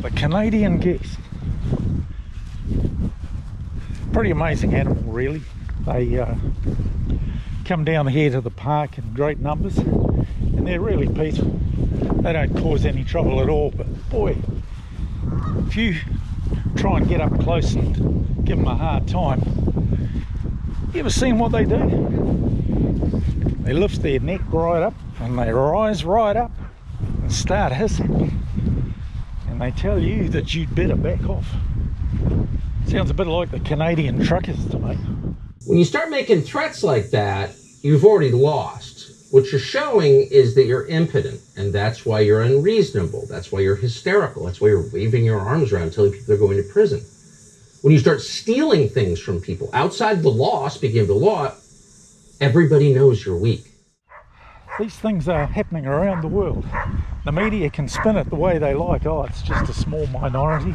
The Canadian geese. Pretty amazing animal, really. They come down here to the park in great numbers, and they're really peaceful. They don't cause any trouble at all, but boy, if you try and get up close and give them a hard time, you ever seen what they do? They lift their neck right up and they rise right up and start hissing, and they tell you that you'd better back off. Sounds a bit like the Canadian truckers to me. When you start making threats like that, you've already lost. What you're showing is that you're impotent, and that's why you're unreasonable. That's why you're hysterical. That's why you're waving your arms around telling people they're going to prison. When you start stealing things from people outside the law, speaking of the law, everybody knows you're weak. These things are happening around the world. The media can spin it the way they like. Oh, it's just a small minority.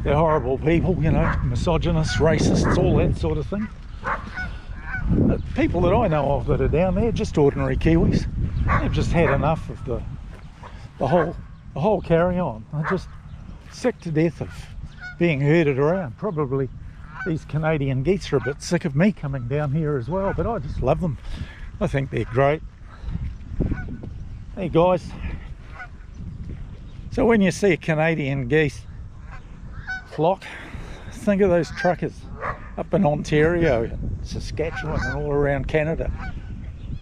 They're horrible people, you know, misogynists, racists, all that sort of thing. The people that I know of that are down there, just ordinary Kiwis. They've just had enough of the whole carry on. They're just sick to death of being herded around. Probably these Canadian geese are a bit sick of me coming down here as well, but I just love them. I think they're great. Hey guys, so when you see a Canadian geese flock, think of those truckers up in Ontario and Saskatchewan and all around Canada.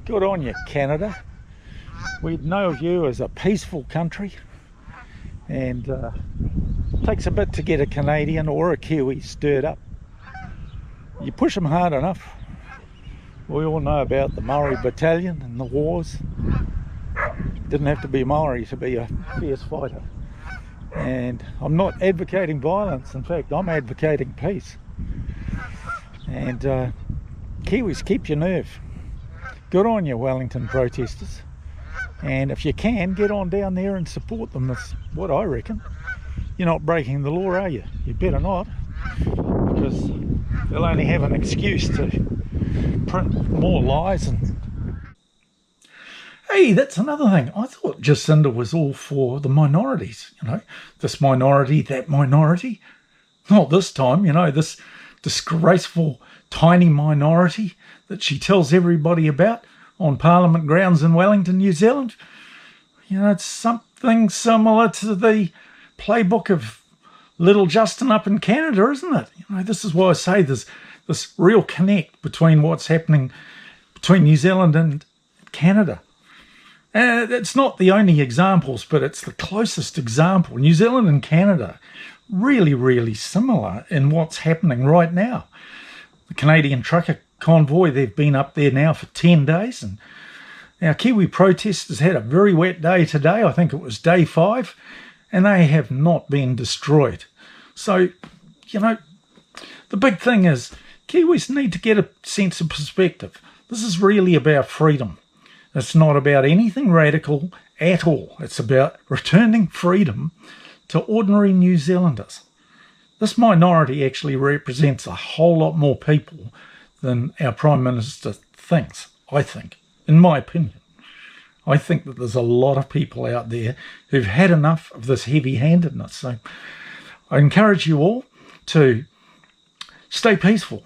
Good on you, Canada. We know of you as a peaceful country, and it takes a bit to get a Canadian or a Kiwi stirred up. You push them hard enough. We all know about the Maori Battalion and the wars. Didn't have to be Maori to be a fierce fighter. And I'm not advocating violence. In fact, I'm advocating peace. And Kiwis, keep your nerve. Good on you, Wellington protesters. And if you can, get on down there and support them. That's what I reckon. You're not breaking the law, are you? You better not, because they'll only have an excuse to print more lies. And hey, that's another thing. I thought Jacinda was all for the minorities, you know, this minority, that minority. Not this time, you know, this disgraceful tiny minority that she tells everybody about on Parliament grounds in Wellington, New Zealand. You know, it's something similar to the playbook of little Justin up in Canada, isn't it? You know, this is why I say there's this real connect between what's happening between New Zealand and Canada. It's not the only examples, but it's the closest example. New Zealand and Canada, really, really similar in what's happening right now. The Canadian trucker convoy, they've been up there now for 10 days, and our Kiwi protesters had a very wet day today. I think it was day 5, and they have not been destroyed. So, you know, the big thing is Kiwis need to get a sense of perspective. This is really about freedom. It's not about anything radical at all. It's about returning freedom to ordinary New Zealanders. This minority actually represents a whole lot more people than our Prime Minister thinks, I think, in my opinion. I think that there's a lot of people out there who've had enough of this heavy-handedness. So I encourage you all to stay peaceful.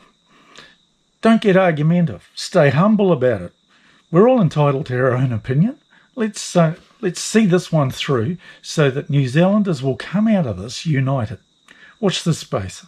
Don't get argumentative. Stay humble about it. We're all entitled to our own opinion. Let's see this one through so that New Zealanders will come out of this united. Watch this space.